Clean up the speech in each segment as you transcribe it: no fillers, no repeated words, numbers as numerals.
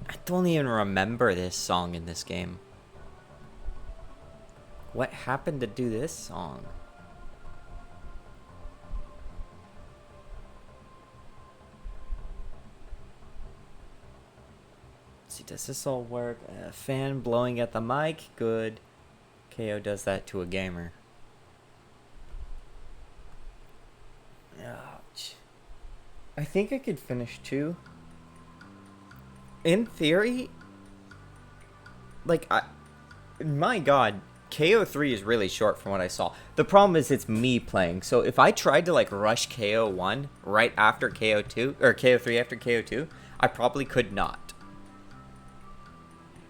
I don't even remember this song in this game. What happened to do this song? Let's see, does this all work? Fan blowing at the mic? Good. KO does that to a gamer. Ouch. I think I could finish 2. In theory, like, my god, KO3 is really short from what I saw. The problem is it's me playing. So if I tried to like rush KO1 right after KO2 or KO3 after KO2, I probably could not.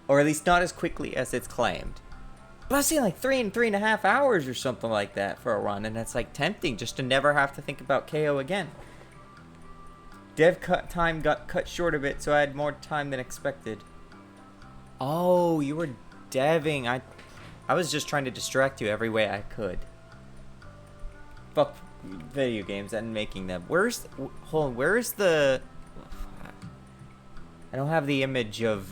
Or at least not as quickly as it's claimed. But I've seen like 3.5 hours or something like that for a run, and it's like tempting just to never have to think about KO again. Dev cut time got cut short a bit, so I had more time than expected. Oh, you were deving. I was just trying to distract you every way I could. Fuck video games and making them. Hold on, where's the... I don't have the image of,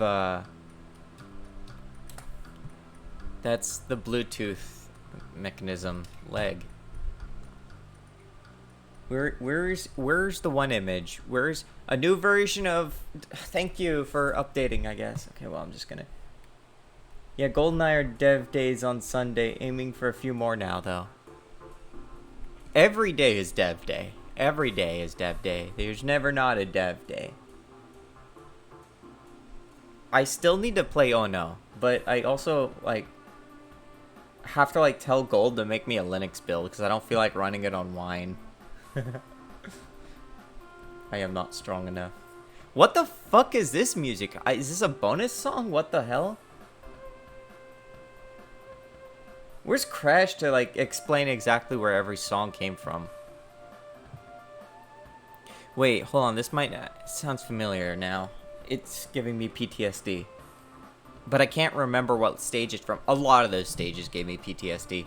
that's the Bluetooth mechanism leg. Where's the one image? Where's a new version of... Thank you for updating, I guess. Okay, well, I'm just gonna... Yeah, GoldenEye are dev days on Sunday. Aiming for a few more now, though. Every day is dev day. Every day is dev day. There's never not a dev day. I still need to play Oh No, but I also, like, have to, like, tell Gold to make me a Linux build, because I don't feel like running it on Wine. I am not strong enough. What the fuck is this music? Is this a bonus song? What the hell? Where's Crash to, like, explain exactly where every song came from? Wait, hold on. This might... It sounds familiar now. It's giving me PTSD. But I can't remember what stage it's from. A lot of those stages gave me PTSD.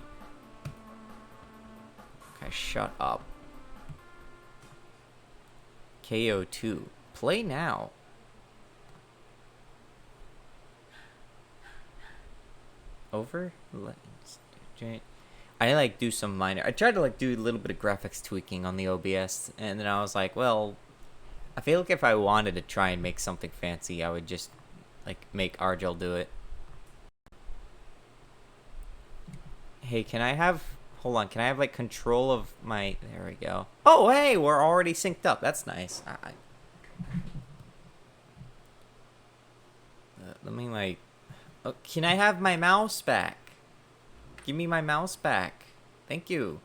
Okay, shut up. KO2. Play now. Over? I like do some minor... I tried to like do a little bit of graphics tweaking on the OBS. And then I was like, well... I feel like if I wanted to try and make something fancy, I would just like make Argel do it. Hey, can I have... Hold on, can I have like control of my... There we go. Oh, hey, we're already synced up. That's nice. Let me like... Oh, can I have my mouse back? Give me my mouse back. Thank you.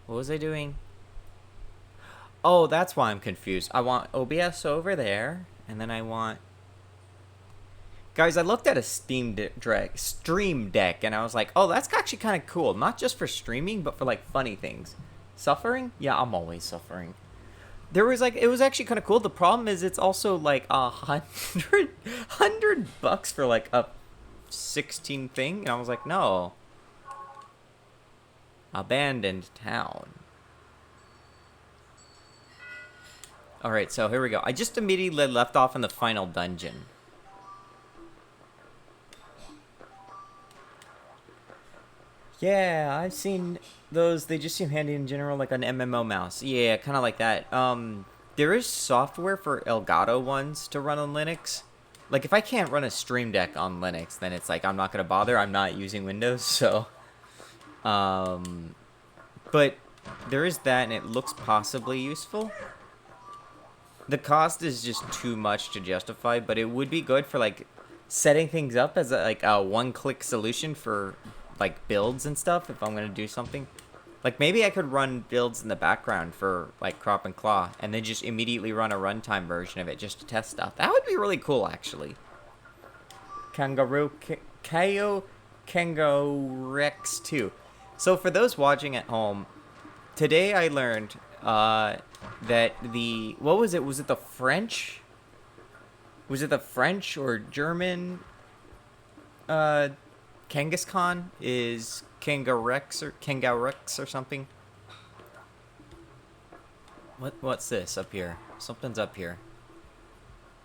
What was I doing? Oh, that's why I'm confused. I want OBS over there, and then I want... Guys, I looked at a Stream Deck, and I was like, oh, that's actually kind of cool. Not just for streaming, but for, like, funny things. Suffering? Yeah, I'm always suffering. There was, like, it was actually kind of cool. The problem is it's also, like, $100 for, like, a 16 thing. And I was like, no. Abandoned town. Alright, so here we go. I just immediately left off in the final dungeon. Yeah, I've seen those. They just seem handy in general, like an MMO mouse. Yeah, kind of like that. There is software for Elgato ones to run on Linux. Like, if I can't run a Stream Deck on Linux, then it's like, I'm not going to bother. I'm not using Windows, so... But there is that, and it looks possibly useful. The cost is just too much to justify, but it would be good for, like, setting things up as, a one-click solution for, like, builds and stuff, if I'm going to do something. Like, maybe I could run builds in the background for, like, Crop and Claw, and then just immediately run a runtime version of it just to test stuff. That would be really cool, actually. Kangaroo, Kangaroo Rex 2. So for those watching at home, today I learned that the... What was it? Was it the French? Was it the French or German Kangaskhan is Kangarex or something? What's this up here? Something's up here.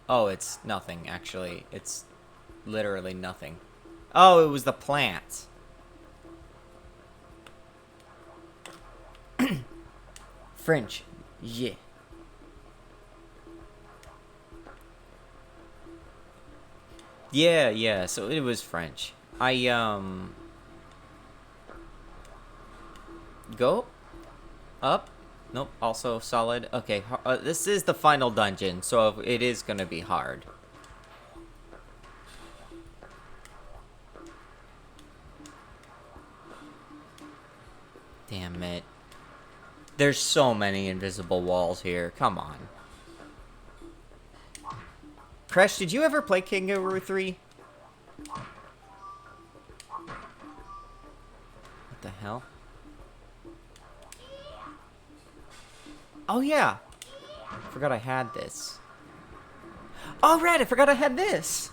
Oh, it's nothing, actually. It's literally nothing. Oh, it was the plant. French. Yeah. Yeah, so it was French. Go? Up? Nope, also solid. Okay, this is the final dungeon, so it is gonna be hard. Damn it. There's so many invisible walls here. Come on. Crash, did you ever play Kangaroo 3? What the hell? Oh, yeah. Forgot I had this. Oh, right, I forgot I had this.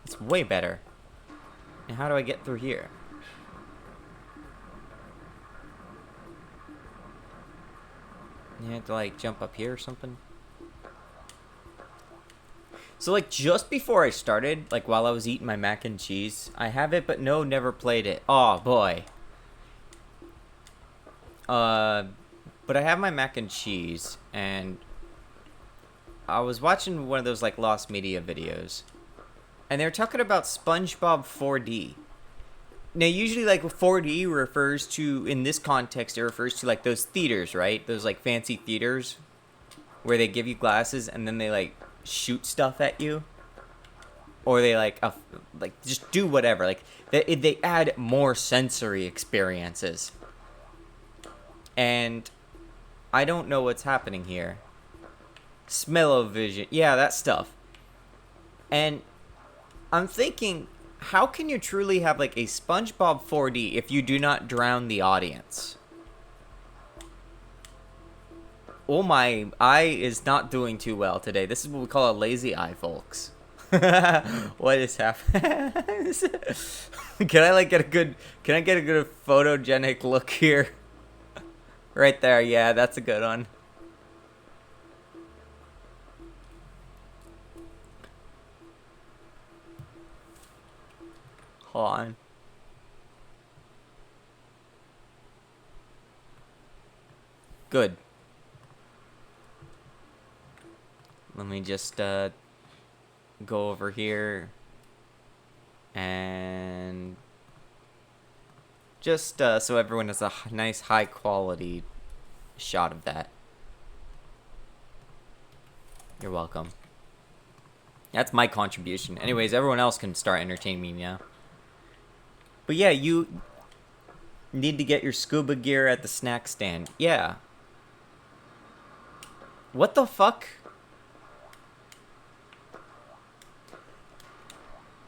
It's way better. And how do I get through here? You have to, like, jump up here or something? So, like, just before I started, like, while I was eating my mac and cheese, I have it, but no, never played it. Oh, boy. But I have my mac and cheese, and I was watching one of those, like, lost media videos, and they were talking about SpongeBob 4D. Now, usually, like, 4D refers to, in this context, it refers to, like, those theaters, right? Those, like, fancy theaters where they give you glasses and then they, like, shoot stuff at you. Or they, like, just do whatever. Like, they add more sensory experiences. And I don't know what's happening here. Smell-o-vision. Yeah, that stuff. And I'm thinking, how can you truly have, like, a SpongeBob 4D if you do not drown the audience? Oh, my eye is not doing too well today. This is what we call a lazy eye, folks. What is happening? Can I get a good photogenic look here? Right there, yeah, that's a good one. Hold on. Good. Let me just go over here and just so everyone has a nice high quality shot of that. You're welcome. That's my contribution. Anyways, everyone else can start entertaining me now. But yeah, you need to get your scuba gear at the snack stand. Yeah. What the fuck?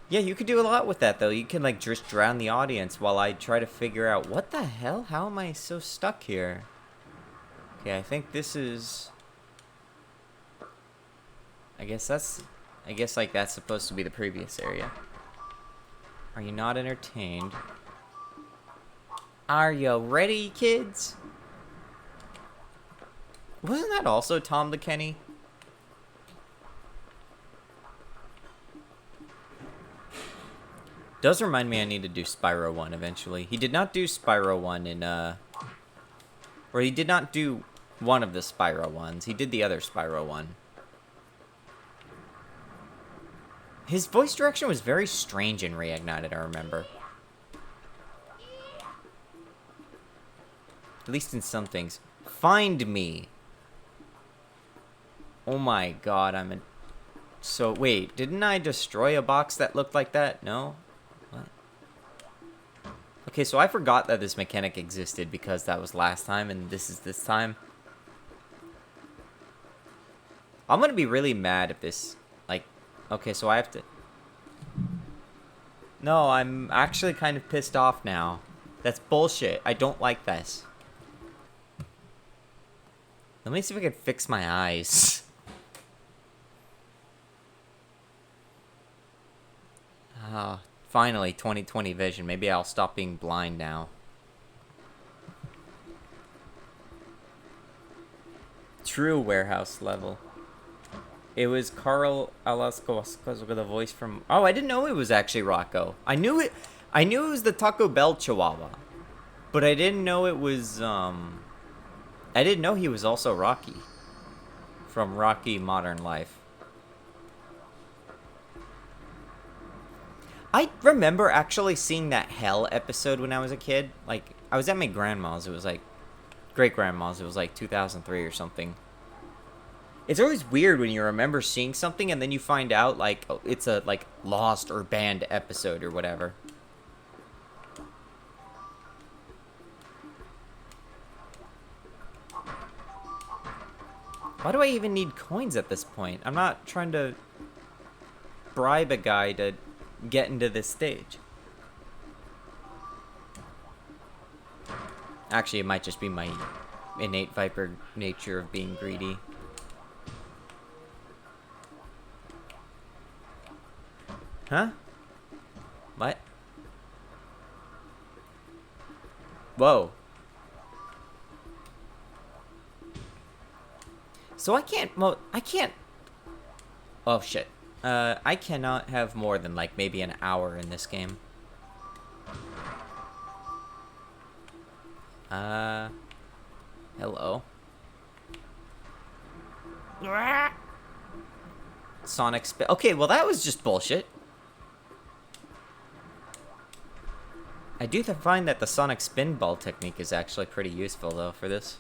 Yeah, you could do a lot with that, though. You can, like, just drown the audience while I try to figure out, what the hell? How am I so stuck here? Okay, I think this is... I guess, like, that's supposed to be the previous area. Are you not entertained? Are you ready, kids? Wasn't that also Tom the Kenny? Does remind me I need to do Spyro 1 eventually. He did not do Spyro 1 in, or he did not do one of the Spyro ones. He did the other Spyro one. His voice direction was very strange in Reignited, I remember. At least in some things. Find me! Oh my god, I'm a... So, wait, didn't I destroy a box that looked like that? No? What? Okay, so I forgot that this mechanic existed because that was last time and this is this time. I'm gonna be really mad if this... Like, okay, so I have to... No, I'm actually kind of pissed off now. That's bullshit. I don't like this. Let me see if I can fix my eyes. Ah, finally, 20/20 vision. Maybe I'll stop being blind now. true warehouse level. It was Carl Alaska with a voice from... Oh, I didn't know it was actually Rocco. I knew it was the Taco Bell Chihuahua. But I didn't know it was, I didn't know he was also Rocky. From Rocky Modern Life. I remember actually seeing that Hell episode when I was a kid. Like, I was at my grandma's. It was like, great-grandma's. It was like 2003 or something. It's always weird when you remember seeing something and then you find out, like, oh, it's a, like, lost or banned episode or whatever. Why do I even need coins at this point? I'm not trying to bribe a guy to get into this stage. Actually, it might just be my innate Viper nature of being greedy. Huh? What? Whoa. So I can't oh shit. I cannot have more than like maybe an hour in this game. Hello. Sonic spin. Okay, well that was just bullshit. I do find that the Sonic Spinball technique is actually pretty useful, though, for this.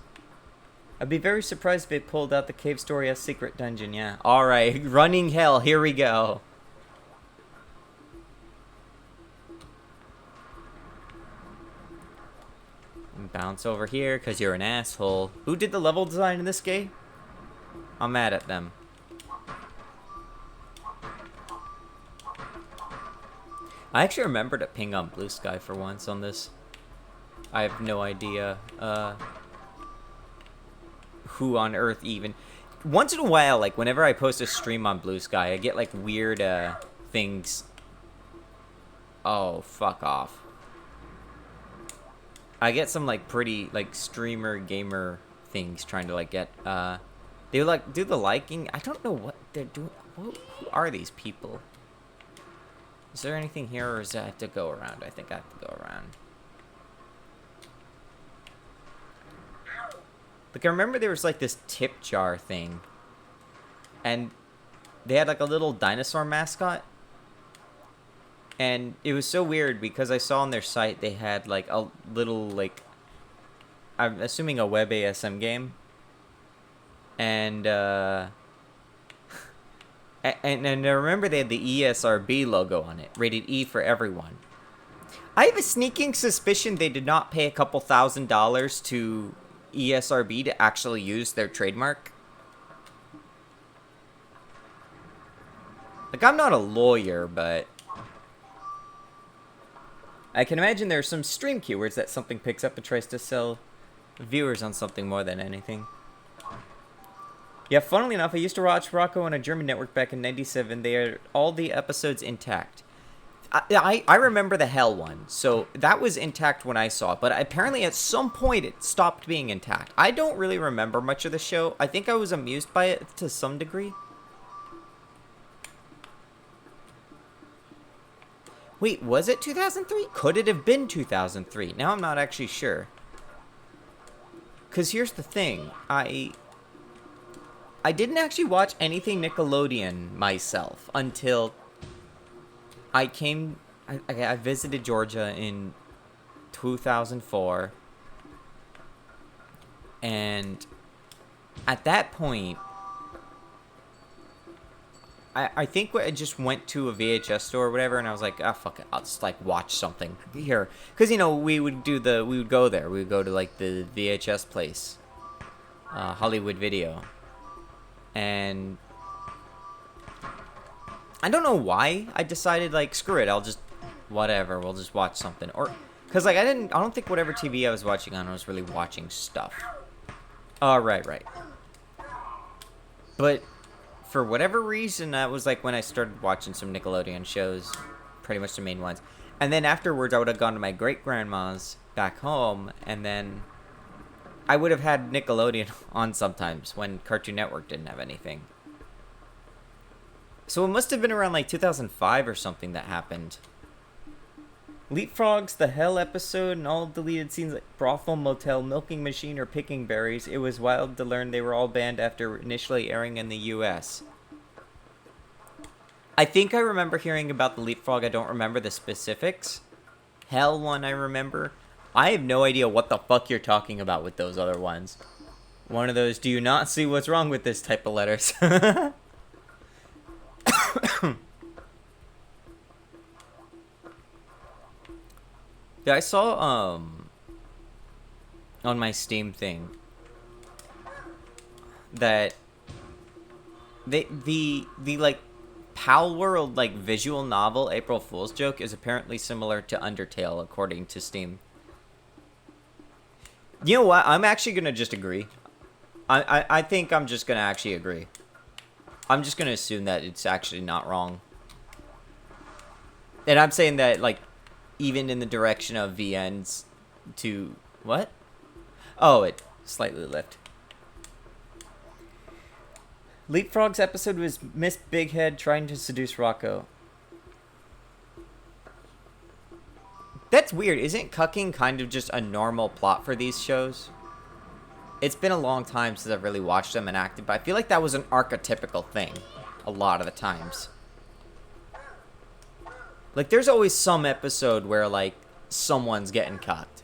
I'd be very surprised if they pulled out the Cave Story as secret dungeon, yeah. Alright, running hell, here we go. Bounce over here, because you're an asshole. Who did the level design in this game? I'm mad at them. I actually remember to ping on Blue Sky for once on this. I have no idea who on earth even... Once in a while, like, whenever I post a stream on Blue Sky, I get, like, weird things. Oh, fuck off. I get some, like, pretty, like, streamer, gamer things trying to, like, get... They, like, do the liking. I don't know what they're doing. Who are these people? Is there anything here, or does I have to go around? I think I have to go around. Like, I remember there was, like, this tip jar thing. And they had, like, a little dinosaur mascot. And it was so weird because I saw on their site they had, like, a little, like... I'm assuming a web ASM game. And, And I remember they had the ESRB logo on it. Rated E for everyone. I have a sneaking suspicion they did not pay a couple $1,000s to ESRB to actually use their trademark. Like, I'm not a lawyer, but... I can imagine there are some stream keywords that something picks up and tries to sell viewers on something more than anything. Yeah, funnily enough, I used to watch Rocco on a German network back in '97. They are all the episodes intact. I remember the Hell one, so that was intact when I saw it, but apparently at some point it stopped being intact. I don't really remember much of the show. I think I was amused by it to some degree. Wait, was it 2003? Could it have been 2003? Now I'm not actually sure. Because here's the thing, I didn't actually watch anything Nickelodeon myself until I visited Georgia in 2004. And at that point, I think I just went to a VHS store or whatever, and I was like, ah, fuck it, I'll just, like, watch something here. Because, you know, we would go there. We would go to, like, the VHS place. Hollywood Video. And I don't know why I decided, like, screw it, I'll just, whatever, we'll just watch something. Or, because, like, I don't think whatever TV I was watching on, I was really watching stuff. Oh, right. But for whatever reason, that was, like, when I started watching some Nickelodeon shows, pretty much the main ones. And then afterwards, I would have gone to my great-grandma's back home, and then I would have had Nickelodeon on sometimes when Cartoon Network didn't have anything. So it must have been around like 2005 or something that happened. Leapfrogs, the Hell episode, and all deleted scenes like brothel, motel, milking machine, or picking berries. It was wild to learn they were all banned after initially airing in the US. I think I remember hearing about the Leapfrog. I don't remember the specifics. Hell one I remember. I have no idea what the fuck you're talking about with those other ones. One of those, do you not see what's wrong with this type of letters? Yeah, I saw, on my Steam thing, that the like, Pal World, like, visual novel April Fool's joke is apparently similar to Undertale, according to Steam. You know what? I'm actually gonna just agree. I think I'm just gonna actually agree. I'm just gonna assume that it's actually not wrong. And I'm saying that, like, even in the direction of VNs to... What? Oh, it slightly left. Leapfrog's episode was Miss Big Head trying to seduce Rocco. That's weird. Isn't cucking kind of just a normal plot for these shows? It's been a long time since I've really watched them enacted, but I feel like that was an archetypical thing a lot of the times. Like, there's always some episode where, like, someone's getting cucked.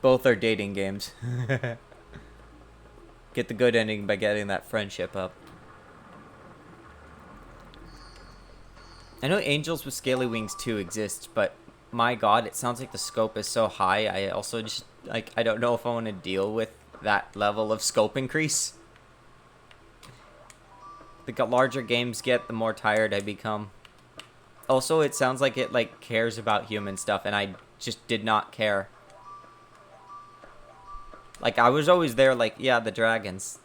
Both are dating games. Get the good ending by getting that friendship up. I know Angels with Scaly Wings 2 exists, but my god, it sounds like the scope is so high. I also just, like, I don't know if I want to deal with that level of scope increase. The larger games get, the more tired I become. Also, it sounds like it, like, cares about human stuff, and I just did not care. Like, I was always there, like, yeah, the dragons.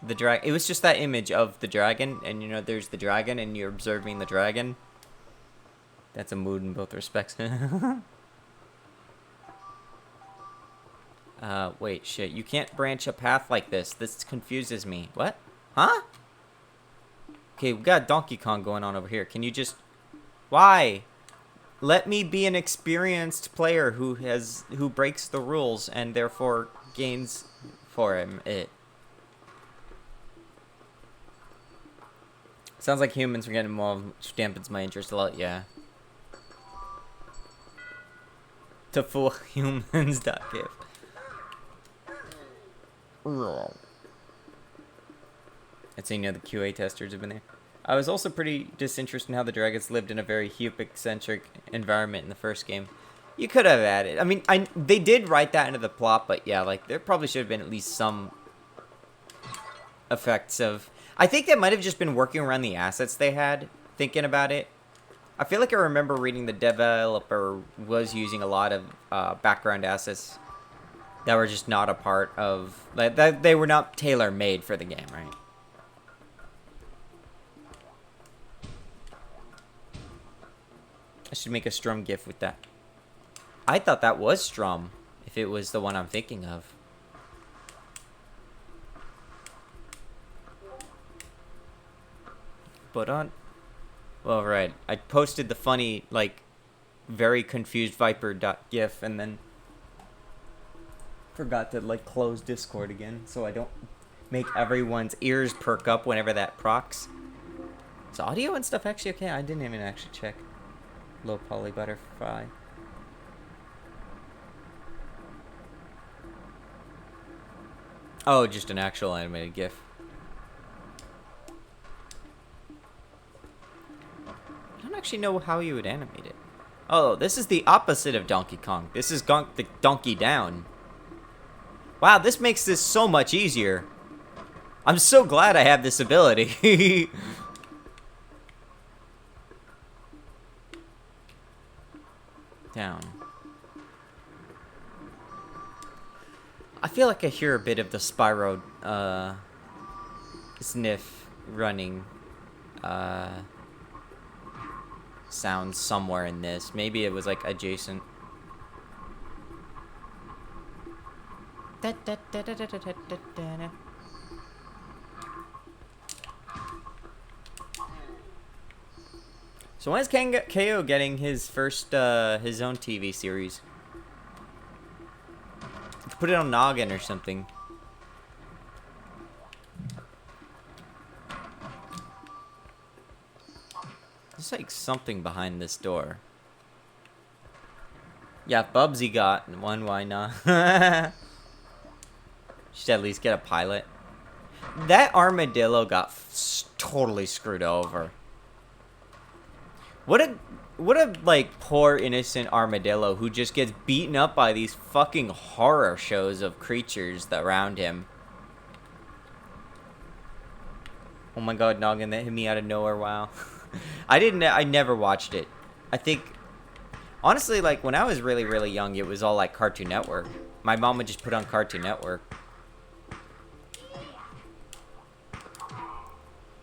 It was just that image of the dragon, and, you know, there's the dragon, and you're observing the dragon. That's a mood in both respects. Wait, shit. You can't branch a path like this. This confuses me. What? Huh? Okay, we got Donkey Kong going on over here. Can you just... Why? Let me be an experienced player who breaks the rules and therefore gains for him it. Sounds like humans are getting involved, which dampens my interest a lot, yeah. To fool humans.gif. I'd say, you know, the QA testers have been there. I was also pretty disinterested in how the dragons lived in a very Hupic-centric environment in the first game. You could have added... I mean, they did write that into the plot, but yeah, like, there probably should have been at least some effects of... I think they might have just been working around the assets they had, thinking about it. I feel like I remember reading the developer was using a lot of background assets that were just not a part of... Like, that they were not tailor-made for the game, right? I should make a Strum GIF with that. I thought that was Strum, if it was the one I'm thinking of. But on... Well, right. I posted the funny, like, very confused Viper.gif and then forgot to, like, close Discord again so I don't make everyone's ears perk up whenever that procs. Is audio and stuff actually okay? I didn't even actually check. Low poly butterfly. Oh, just an actual animated GIF. I don't actually know how you would animate it. Oh, this is the opposite of Donkey Kong. This is the Donkey Down. Wow, this makes this so much easier. I'm so glad I have this ability. Down. I feel like I hear a bit of the Spyro sniff running sounds somewhere in this. Maybe it was like adjacent. So when is KO getting his first, his own TV series? You could put it on Noggin or something. There's like something behind this door. Yeah, if Bubsy got one, why not? Should at least get a pilot. That armadillo got totally screwed over. What a like poor innocent armadillo who just gets beaten up by these fucking horror shows of creatures that around him. Oh my god, Noggin, that hit me out of nowhere, wow. I never watched it. I think, honestly, like, when I was really, really young, it was all, like, Cartoon Network. My mom would just put on Cartoon Network.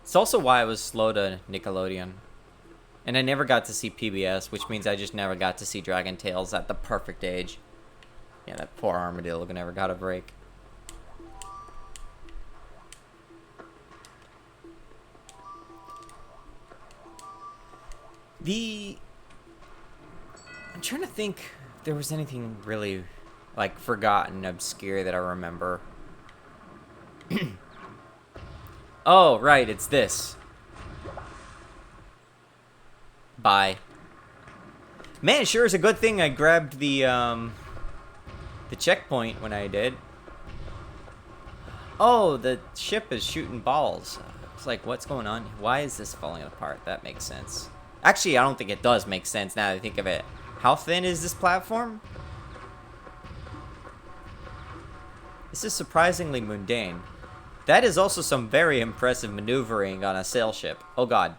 It's also why I was slow to Nickelodeon. And I never got to see PBS, which means I just never got to see Dragon Tales at the perfect age. Yeah, that poor armadillo never got a break. I'm trying to think if there was anything really, like, forgotten, obscure that I remember. Oh, right, it's this. Bye. Man, sure is a good thing I grabbed the checkpoint when I did. Oh, the ship is shooting balls. It's like, what's going on? Why is this falling apart? That makes sense. Actually, I don't think it does make sense now that I think of it. How thin is this platform? This is surprisingly mundane. That is also some very impressive maneuvering on a sail ship. Oh god.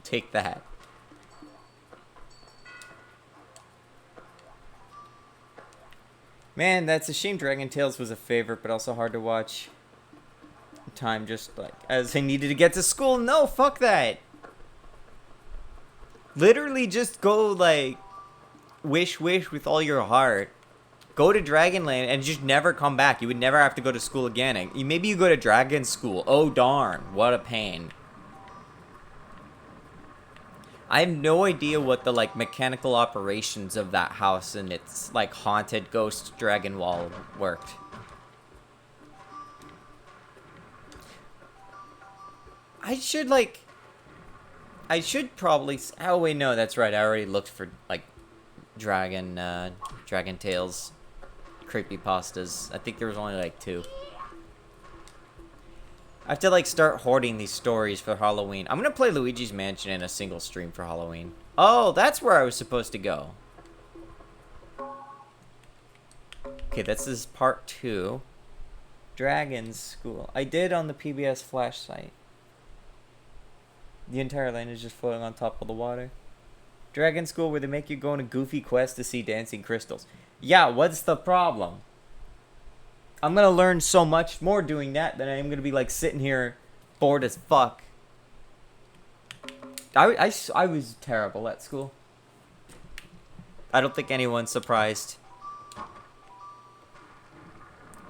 Take that. Man, that's a shame. Dragon Tales was a favorite, but also hard to watch. Time just like as I needed to get to school. No, fuck that. Literally just go like wish with all your heart. Go to Dragonland and just never come back. You would never have to go to school again. Maybe you go to Dragon School. Oh darn, what a pain. I have no idea what the, like, mechanical operations of that house and its, like, haunted ghost dragon wall worked. I should probably... Oh, wait, no, that's right. I already looked for, like, Dragon Tales creepypastas. I think there was only, like, 2. I have to, like, start hoarding these stories for Halloween. I'm gonna play Luigi's Mansion in a single stream for Halloween. Oh, that's where I was supposed to go. Okay, this is part 2. Dragon School. I did on the PBS Flash site. The entire land is just floating on top of the water. Dragon School, where they make you go on a goofy quest to see dancing crystals. Yeah, what's the problem? I'm gonna learn so much more doing that than I am gonna be like sitting here bored as fuck. I was terrible at school. I don't think anyone's surprised.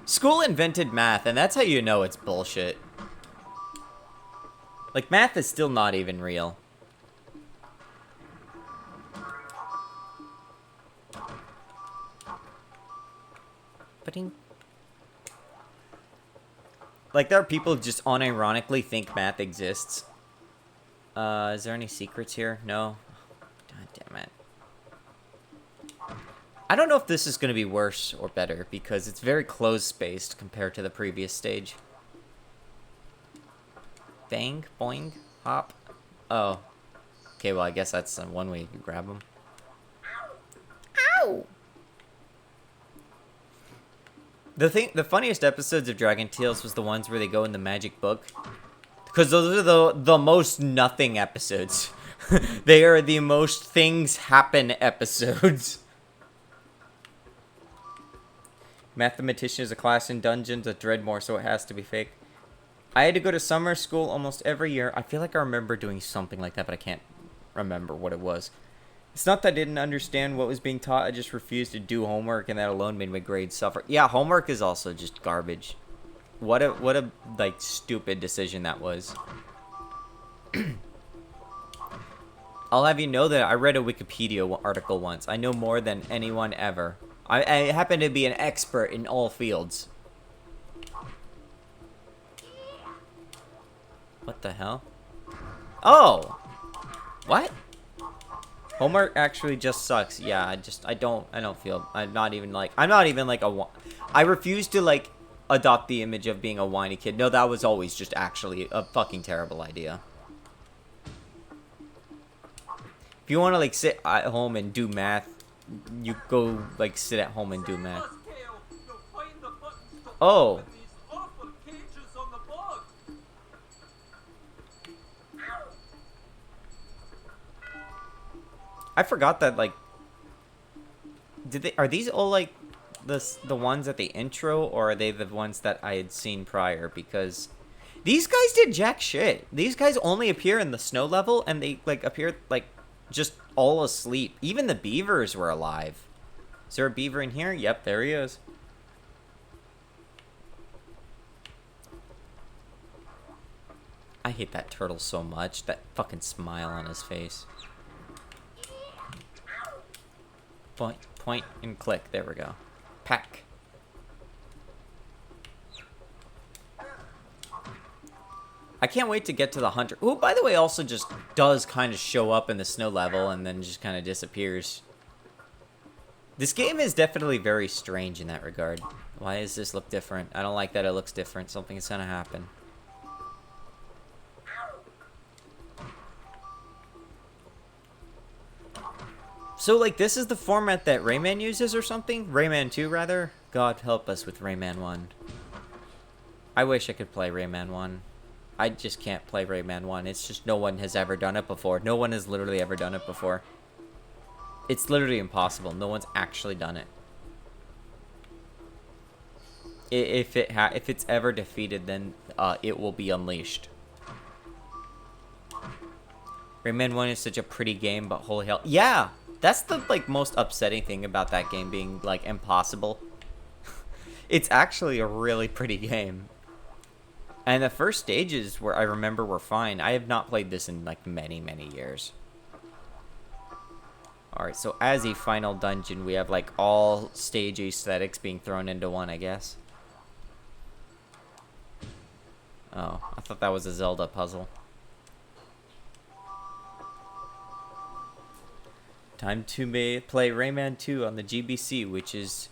School invented math, and that's how you know it's bullshit. Like, math is still not even real. Ba-ding. Like, there are people who just unironically think math exists. Is there any secrets here? No? God damn it. I don't know if this is going to be worse or better, because it's very closed-spaced compared to the previous stage. Bang, boing, hop. Oh. Okay, well, I guess that's one way you grab them. Ow! The funniest episodes of Dragon Tales was the ones where they go in the magic book. Because those are the most nothing episodes. They are the most things happen episodes. Mathematician is a class in Dungeons at Dreadmore, so it has to be fake. I had to go to summer school almost every year. I feel like I remember doing something like that, but I can't remember what it was. It's not that I didn't understand what was being taught. I just refused to do homework, and that alone made my grades suffer. Yeah, homework is also just garbage. What a like stupid decision that was. I'll have you know that I read a Wikipedia article once. I know more than anyone ever. I happen to be an expert in all fields. What the hell? Oh! What? Homework actually just sucks. Yeah, I don't feel, I'm not even like I refuse to like adopt the image of being a whiny kid. No, that was always just actually a fucking terrible idea. If you want to like sit at home and do math, you go like sit at home and do math. Oh. I forgot that like are these all like the ones at the intro, or are they the ones that I had seen prior? Because these guys did jack shit. These guys only appear in the snow level, and they like appear like just all asleep. Even the beavers were alive. Is there a beaver in here? Yep, there he is. I hate that turtle so much. That fucking smile on his face. Point and click. There we go. Pack. I can't wait to get to the hunter. Who, by the way, also just does kind of show up in the snow level and then just kind of disappears. This game is definitely very strange in that regard. Why does this look different? I don't like that it looks different. Something is gonna happen. So, like, this is the format that Rayman uses or something? Rayman 2, rather? God help us with Rayman 1. I wish I could play Rayman 1. I just can't play Rayman 1. It's just no one has ever done it before. No one has literally ever done it before. It's literally impossible. No one's actually done it. If it's ever defeated, then it will be unleashed. Rayman 1 is such a pretty game, but holy hell. Yeah! That's the, like, most upsetting thing about that game being, like, impossible. It's actually a really pretty game. And the first stages, where I remember, were fine. I have not played this in, like, many, many years. Alright, so as a final dungeon, we have, like, all stage aesthetics being thrown into one, I guess. Oh, I thought that was a Zelda puzzle. Time to play Rayman 2 on the GBC, which is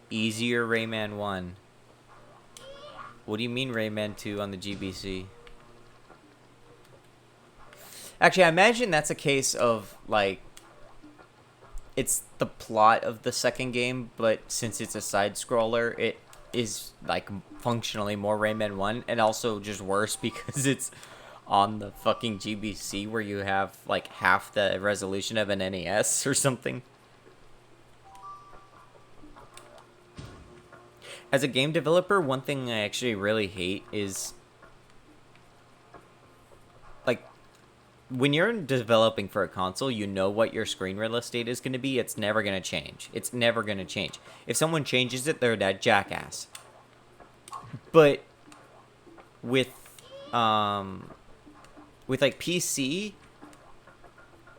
easier Rayman 1. What do you mean Rayman 2 on the GBC? Actually, I imagine that's a case of, like, it's the plot of the second game, but since it's a side-scroller, it is, like, functionally more Rayman 1, and also just worse because it's on the fucking GBC, where you have like half the resolution of an NES or something. As a game developer, one thing I actually really hate is, like, when you're developing for a console, you know what your screen real estate is going to be. It's never going to change. It's never going to change. If someone changes it, they're that jackass. But with like PC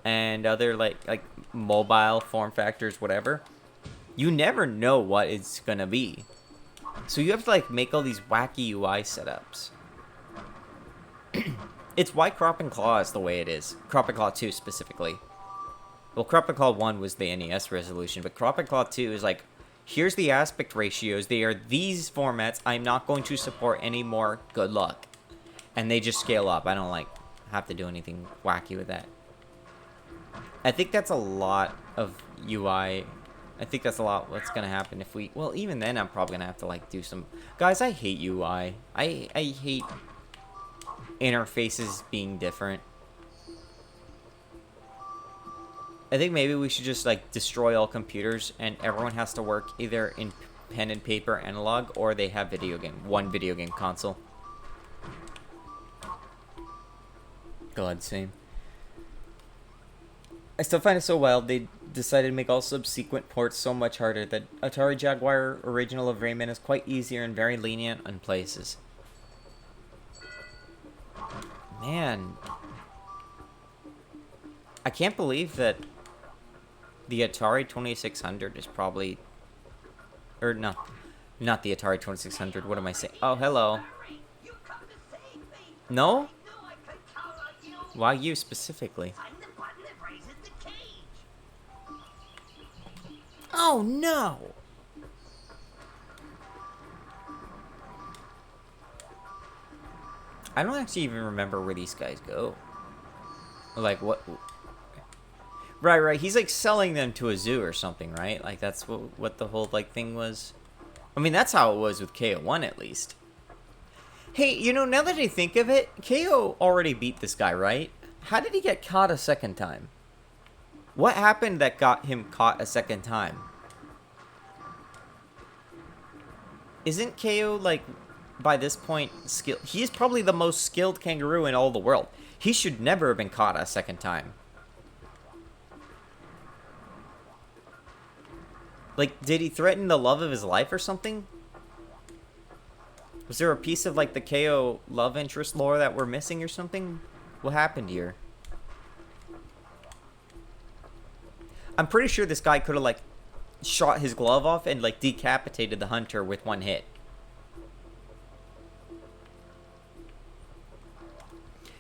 and other like mobile form factors, whatever, you never know what it's gonna be. So you have to like make all these wacky UI setups. It's why Crop and Claw is the way it is. Crop and Claw 2 specifically. Well, Crop and Claw 1 was the NES resolution, but Crop and Claw 2 is like, here's the aspect ratios. They are these formats. I'm not going to support anymore. Good luck. And they just scale up. I don't like have to do anything wacky with that. I think that's a lot of UI. I think that's a lot what's gonna happen if we, well, even then I'm probably gonna have to like do some, guys, I hate UI. I hate interfaces being different. I think maybe we should just like destroy all computers and everyone has to work either in pen and paper analog, or they have one video game console. God, same. I still find it so wild they decided to make all subsequent ports so much harder that Atari Jaguar original of Rayman is quite easier and very lenient in places. Man. I can't believe that the Atari 2600 is probably... Or no, not the Atari 2600. What am I saying? Oh, hello. No? Why you specifically? Oh, no! I don't actually even remember where these guys go. Like, what... Right. He's, like, selling them to a zoo or something, right? Like, that's what the whole, like, thing was. I mean, that's how it was with KO1, at least. Hey, you know, now that I think of it, KO already beat this guy, right? How did he get caught a second time? What happened that got him caught a second time? Isn't KO, like, by this point, skilled? He is probably the most skilled kangaroo in all the world. He should never have been caught a second time. Like, did he threaten the love of his life or something? Was there a piece of, like, the KO love interest lore that we're missing or something? What happened here? I'm pretty sure this guy could have, like, shot his glove off and, like, decapitated the hunter with one hit.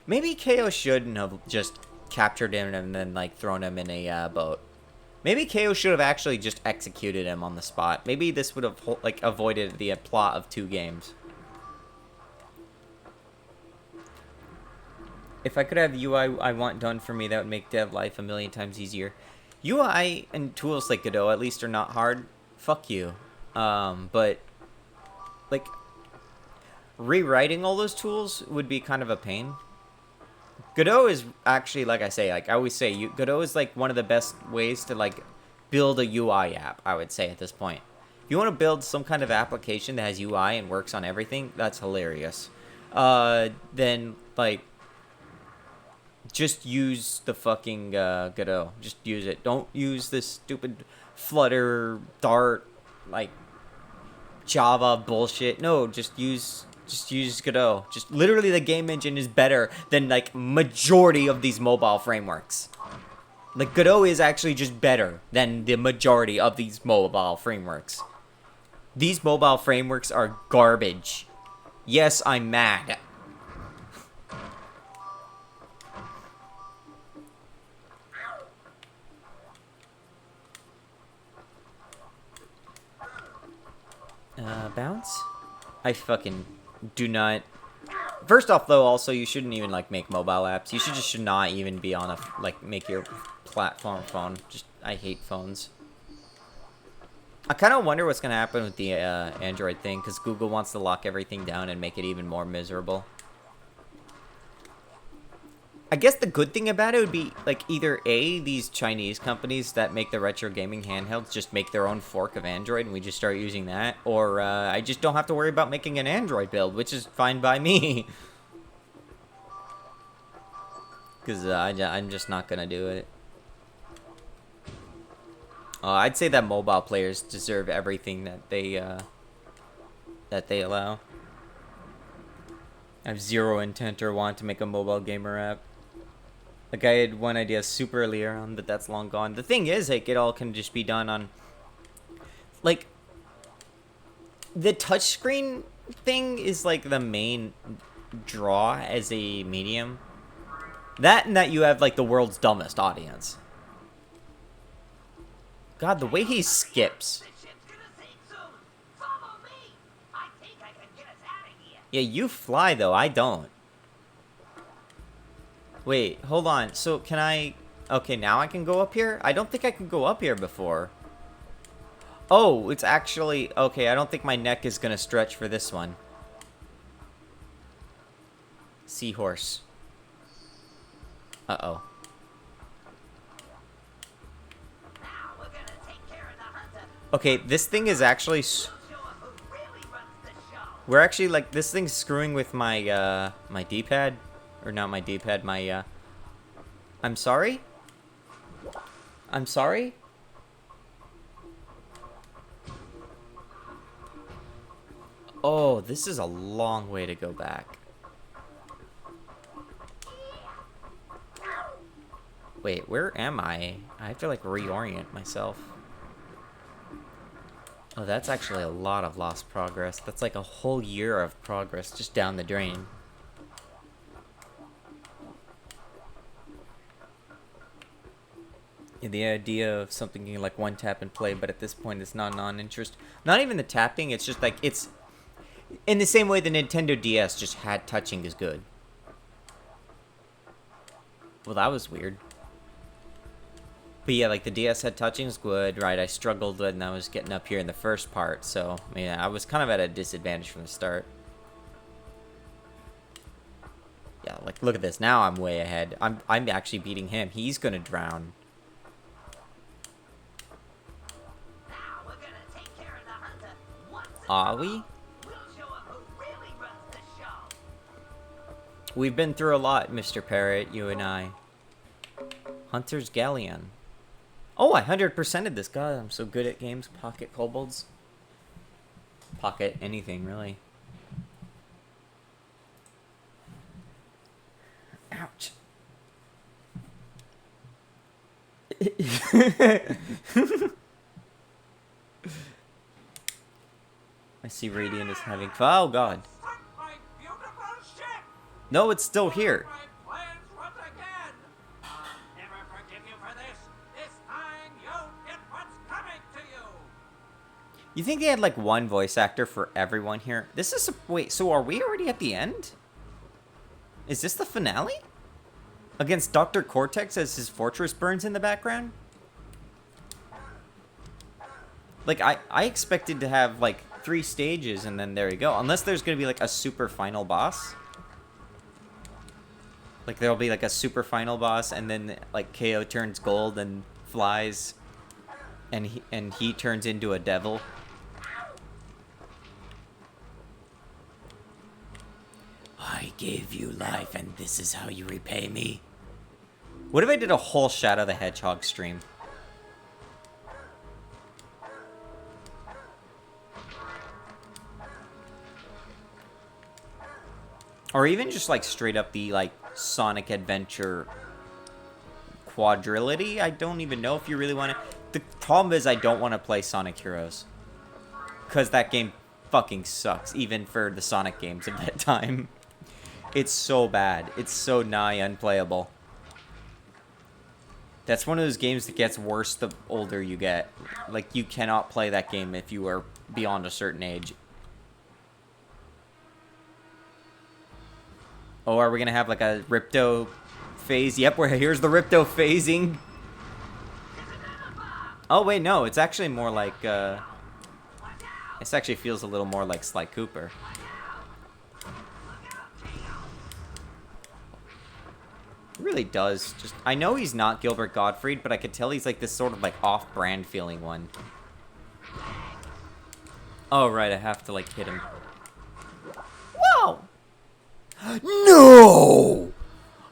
Maybe KO shouldn't have just captured him and then, like, thrown him in a boat. Maybe KO should have actually just executed him on the spot. Maybe this would have, like, avoided the plot of 2 games. If I could have UI I want done for me, that would make dev life a million times easier. UI and tools like Godot, at least, are not hard. Fuck you. But, like, rewriting all those tools would be kind of a pain. Godot is actually, like I say, like I always say, Godot is like one of the best ways to like build a UI app, I would say at this point. If you want to build some kind of application that has UI and works on everything, that's hilarious. Then like just use the fucking Godot. Just use it. Don't use this stupid Flutter, Dart, like Java bullshit. No, just use Godot. Just literally the game engine is better than like majority of these mobile frameworks. Like Godot is actually just better than the majority of these mobile frameworks. These mobile frameworks are garbage. Yes, I'm mad. Bounce? I fucking do not. First off, though, also you shouldn't even like make mobile apps. You should not even be on a like make your platform phone. Just I hate phones. I kind of wonder what's gonna happen with the Android thing because Google wants to lock everything down and make it even more miserable. I guess the good thing about it would be like either A, these Chinese companies that make the retro gaming handhelds just make their own fork of Android and we just start using that, or I just don't have to worry about making an Android build, which is fine by me. Because I'm just not gonna do it. I'd say that mobile players deserve everything that they allow. I have zero intent or want to make a mobile gamer app. Like, I had one idea super earlier on, but that's long gone. The thing is, like, it all can just be done on... Like, the touchscreen thing is, like, the main draw as a medium. That and that you have, like, the world's dumbest audience. God, the way he skips. Yeah, you fly, though. I don't. Wait, hold on. So, can I... Okay, now I can go up here? I don't think I could go up here before. Oh, it's actually... Okay, I don't think my neck is going to stretch for this one. Seahorse. Uh-oh. Okay, this thing is actually... We're actually, like, this thing's screwing with my, my D-pad. Or not my D-pad, my, I'm sorry? I'm sorry? Oh, this is a long way to go back. Wait, where am I? I have to, like, reorient myself. Oh, that's actually a lot of lost progress. That's like a whole year of progress just down the drain. Yeah, the idea of something you like one tap and play, but at this point it's not non-interest. Not even the tapping, it's just like, it's... In the same way the Nintendo DS just had touching is good. Well, that was weird. But yeah, like the DS had touching is good, right? I struggled when I was getting up here in the first part, so yeah, I was kind of at a disadvantage from the start. Yeah, like look at this. Now I'm way ahead. I'm actually beating him. He's gonna drown. Are we? We've been through a lot, Mr. Parrot, you and I. Hunter's Galleon. Oh, I 100%ed this. God, I'm so good at games. Pocket kobolds. Pocket anything, really. Ouch. I see Radiant is having... Oh, God. No, it's still here. You think they had like one voice actor for everyone here? This is... Wait, so are we already at the end? Is this the finale? Against Dr. Cortex as his fortress burns in the background? Like, I expected to have like 3 stages and then there you go. Unless there's gonna be like a super final boss. Like there'll be like a super final boss and then like KO turns gold and flies. And he turns into a devil. I gave you life, and this is how you repay me. What if I did a whole Shadow the Hedgehog stream? Or even just, like, straight up the, like, Sonic Adventure quadrilogy? I don't even know if you really want to... The problem is I don't want to play Sonic Heroes. Because that game fucking sucks, even for the Sonic games of that time. It's so bad. It's so nigh unplayable. That's one of those games that gets worse the older you get. Like, you cannot play that game if you are beyond a certain age. Oh, are we gonna have like a Ripto phase? Yep, here's the Ripto phasing. Oh, wait, no. It's actually more like, this actually feels a little more like Sly Cooper. It really does. Just, I know he's not Gilbert Gottfried, but I could tell he's like this sort of like off-brand feeling one. Oh, right, I have to like hit him. Whoa! No!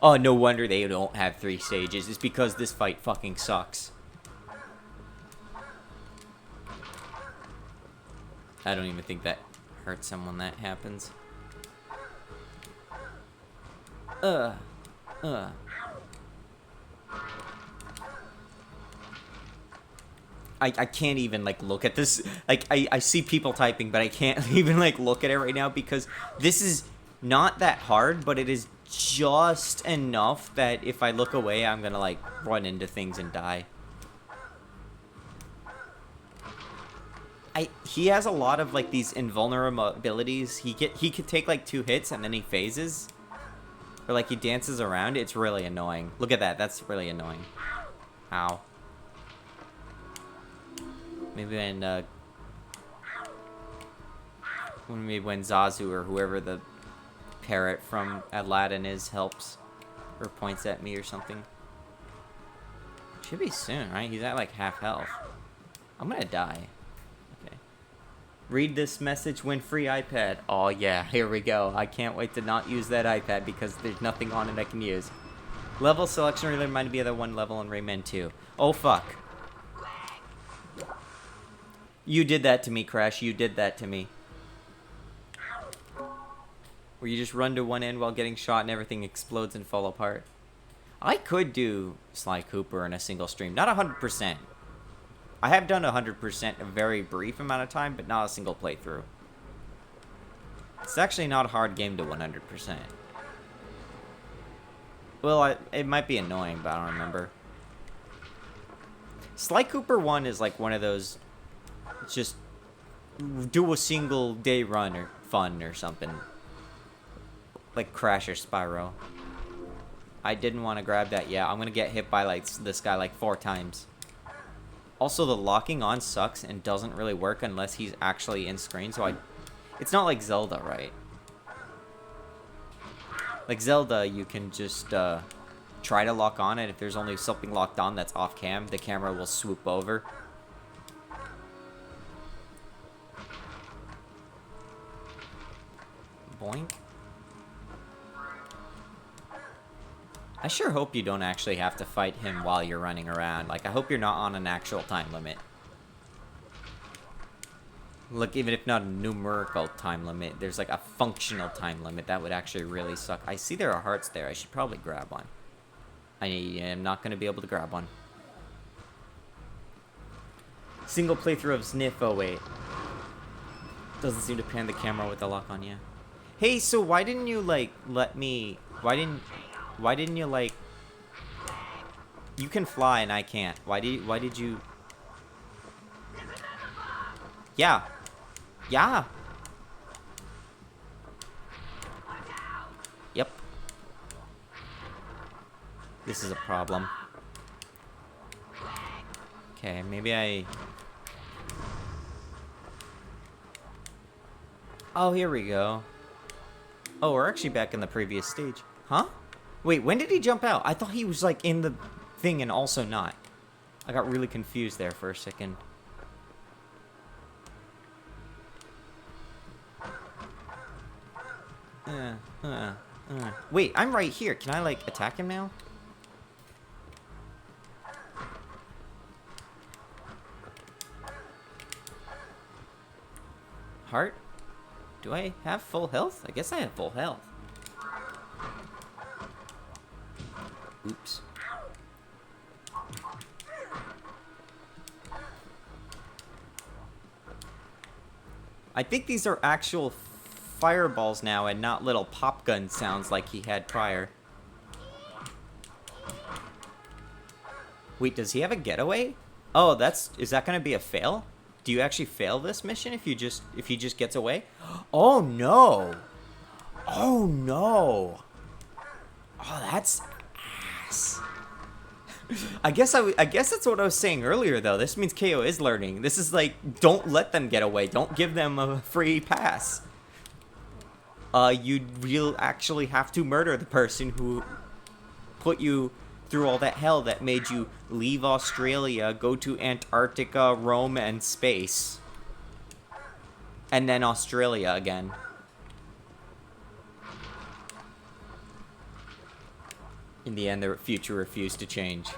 Oh, no wonder they don't have 3 stages. It's because this fight fucking sucks. I don't even think that hurts him when that happens. I can't even, like, look at this. Like, I see people typing, but I can't even, like, look at it right now because this is not that hard, but it is just enough that if I look away, I'm gonna, like, run into things and die. He has a lot of, like, these invulnerable abilities. He could take, like, 2 hits and then he phases. Or, like, he dances around. It's really annoying. Look at that. That's really annoying. Ow. Maybe when Zazu or whoever the parrot from Aladdin is helps. Or points at me or something. Should be soon, right? He's at, like, half health. I'm gonna die. Okay. Read this message, win free iPad. Oh yeah, here we go. I can't wait to not use that iPad because there's nothing on it I can use. Level selection really reminded me of the one level in Rayman 2. Oh fuck. You did that to me, Crash. You did that to me. Where you just run to one end while getting shot and everything explodes and fall apart. I could do Sly Cooper in a single stream. Not 100%. I have done 100% a very brief amount of time, but not a single playthrough. It's actually not a hard game to 100%. Well, it might be annoying, but I don't remember. Sly Cooper 1 is like one of those... just do a single day run or fun or something. Like Crash or Spyro. I didn't want to grab that yet. I'm going to get hit by like this guy like 4 times. Also, the locking on sucks and doesn't really work unless he's actually in screen. So it's not like Zelda, right? Like Zelda, you can just try to lock on it. If there's only something locked on that's off cam, the camera will swoop over. Boink. I sure hope you don't actually have to fight him while you're running around. Like, I hope you're not on an actual time limit. Look, even if not a numerical time limit, there's like a functional time limit. That would actually really suck. I see there are hearts there. I should probably grab one. I am not going to be able to grab one. Single playthrough of Sniff. Oh, wait. Doesn't seem to pan the camera with the lock on, yeah. Hey, so why didn't you, like, let me... Why didn't you, like... You can fly and I can't. Why did you... Yeah. Yeah. Yep. This is a problem. Okay, maybe I... Oh, here we go. Oh, we're actually back in the previous stage. Huh? Wait, when did he jump out? I thought he was, like, in the thing and also not. I got really confused there for a second. Wait, I'm right here. Can I, like, attack him now? Heart? Do I have full health? I guess I have full health. Oops. I think these are actual fireballs now and not little pop gun sounds like he had prior. Wait, does he have a getaway? Oh, is that gonna be a fail? Do you actually fail this mission if he just gets away? Oh no! Oh no! Oh, that's ass. I guess that's what I was saying earlier though. This means KO is learning. This is like, don't let them get away. Don't give them a free pass. You'll actually have to murder the person who put you through all that hell that made you leave Australia, go to Antarctica, Rome, and space. And then Australia again. In the end, the future refused to change.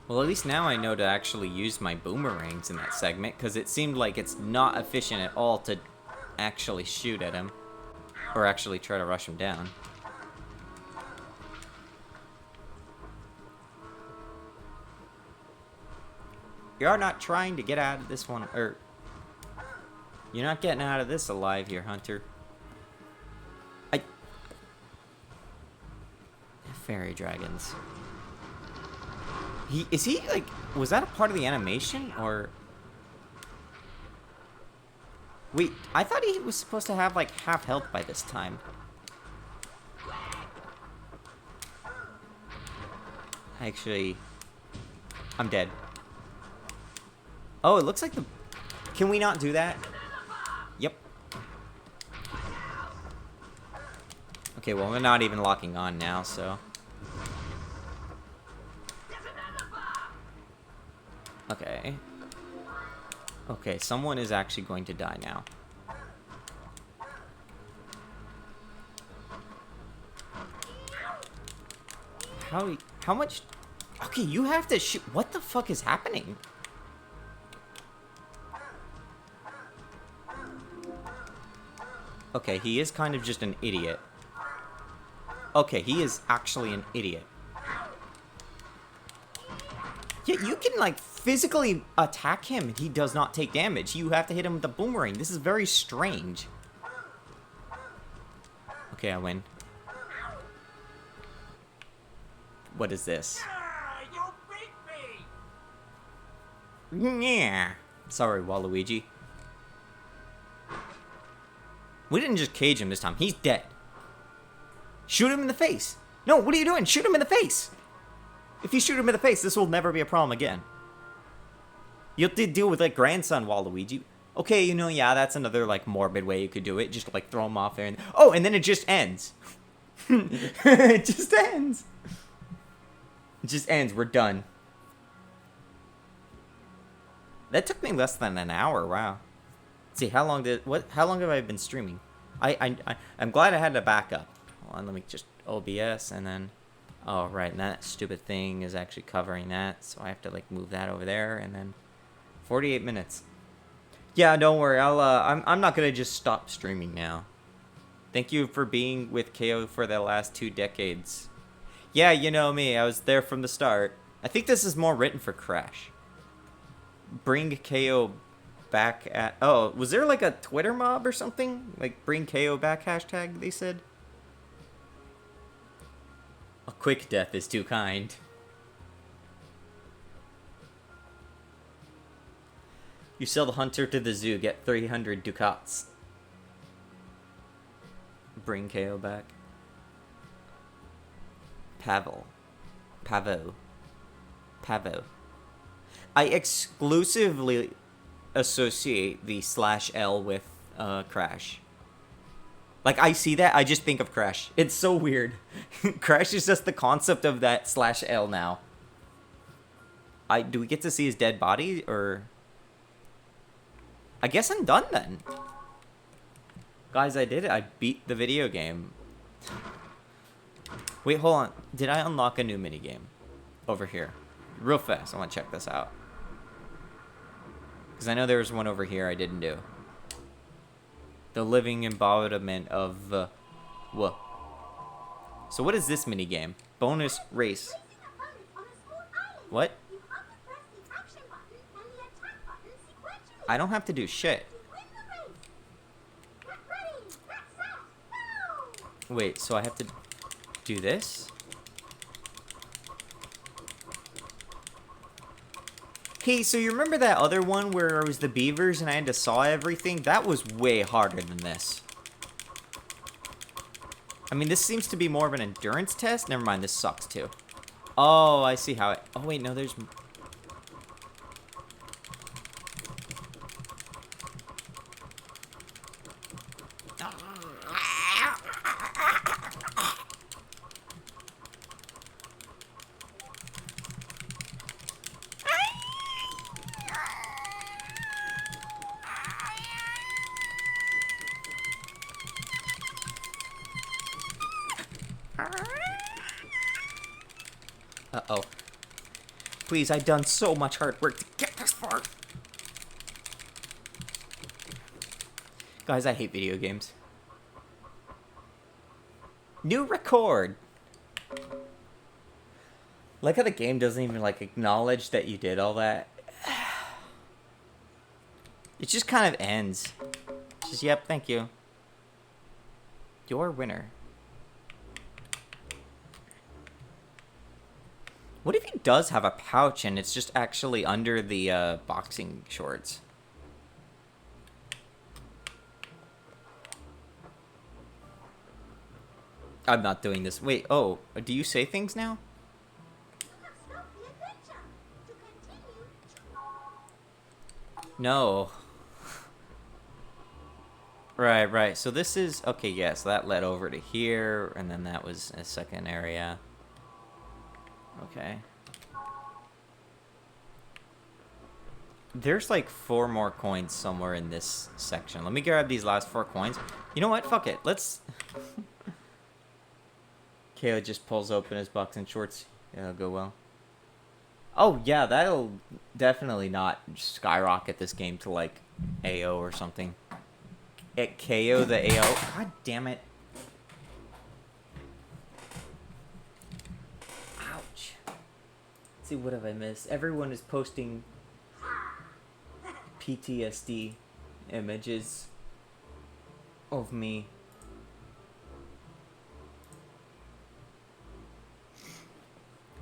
Well, at least now I know to actually use my boomerangs in that segment, because it seemed like it's not efficient at all to actually shoot at him. Or actually try to rush him down. You're not trying to get out of this one, or... You're not getting out of this alive here, Hunter. Fairy dragons. Is he, like... Was that a part of the animation, or... Wait, I thought he was supposed to have, like, half health by this time. Actually... I'm dead. Oh, it looks like the... Can we not do that? Yep. Okay, well, we're not even locking on now, so... Okay. Okay, someone is actually going to die now. How much? Okay, you have to shoot. What the fuck is happening? Okay, he is kind of just an idiot. Okay, he is actually an idiot. Yeah, you can, like, physically attack him and he does not take damage. You have to hit him with a boomerang. This is very strange. Okay, I win. What is this? You beat me! Yeah. Sorry, Waluigi. We didn't just cage him this time. He's dead. Shoot him in the face. No, what are you doing? Shoot him in the face. If you shoot him in the face, this will never be a problem again. You'll have to deal with, like, grandson Waluigi. Okay, you know, yeah, that's another, like, morbid way you could do it. Just, like, throw him off there. And oh, and then it just ends. It just ends. It just ends. We're done. That took me less than an hour. Wow. Let's see, how long have I been streaming? I'm glad I had a backup. Hold on, let me just OBS and then... Oh, right, and that stupid thing is actually covering that, so I have to, like, move that over there, and then 48 minutes. Yeah, don't worry, I'm not gonna just stop streaming now. Thank you for being with KO for the last 2 decades. Yeah, you know me, I was there from the start. I think this is more written for Crash. Bring KO back at... Oh, was there, like, a Twitter mob or something? Like, bring KO back hashtag, they said? A quick death is too kind. You sell the hunter to the zoo, get 300 ducats. Bring KO back. Pavo. I exclusively associate the /L with Crash. Like, I see that, I just think of Crash. It's so weird. Crash is just the concept of that /L now. Do we get to see his dead body, or... I guess I'm done, then. Guys, I did it. I beat the video game. Wait, hold on. Did I unlock a new minigame? Over here. Real fast, I want to check this out. Because I know there was one over here I didn't do. The living embodiment of whoa. So what is this mini game? Bonus race. What? I don't have to do shit. Wait, so I have to do this? Hey, so you remember that other one where it was the beavers and I had to saw everything? That was way harder than this. I mean, this seems to be more of an endurance test. Never mind, this sucks too. Oh, I see how it... Oh, wait, no, there's... Uh-oh. Please, I've done so much hard work to get this far. Guys, I hate video games. New record! Like how the game doesn't even, like, acknowledge that you did all that. It just kind of ends. Just, yep, thank you. Your winner. What if he does have a pouch and it's just actually under the boxing shorts? I'm not doing this. Wait, oh, do you say things now? No. Right. So this is... Okay, yeah, so that led over to here, and then that was a second area. Okay. There's like 4 more coins somewhere in this section. Let me grab these last 4 coins. You know what? Fuck it. Let's... KO just pulls open his boxing shorts. Yeah, it'll go well. Oh, yeah, that'll definitely not skyrocket this game to, like, AO or something. At KO the AO. God damn it. Ouch. Let's see, what have I missed? Everyone is posting PTSD images of me.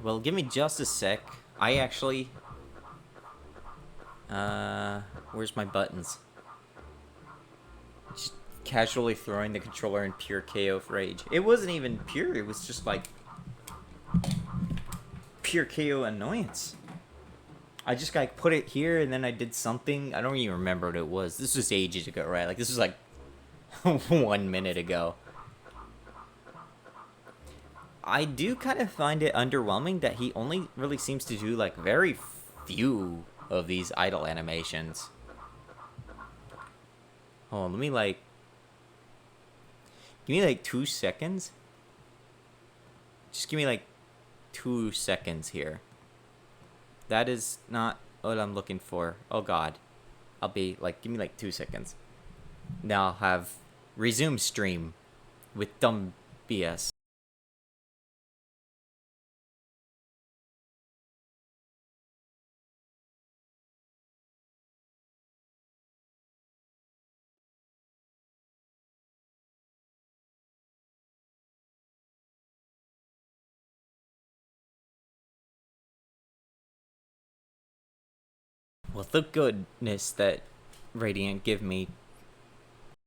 Well, give me just a sec. I actually... where's my buttons? Just casually throwing the controller in pure KO of rage. It wasn't even pure, it was just like... pure KO annoyance. I just like put it here and then I did something. I don't even remember what it was. This was ages ago, right? Like, this was like 1 minute ago. I do kind of find it underwhelming that he only really seems to do like very few of these idle animations. Hold on, let me like... give me like 2 seconds. Just give me like 2 seconds here. That is not what I'm looking for. Oh god. I'll be like, give me like 2 seconds. Now I'll have resume stream with dumb BS. Well, thank goodness that Radiant give me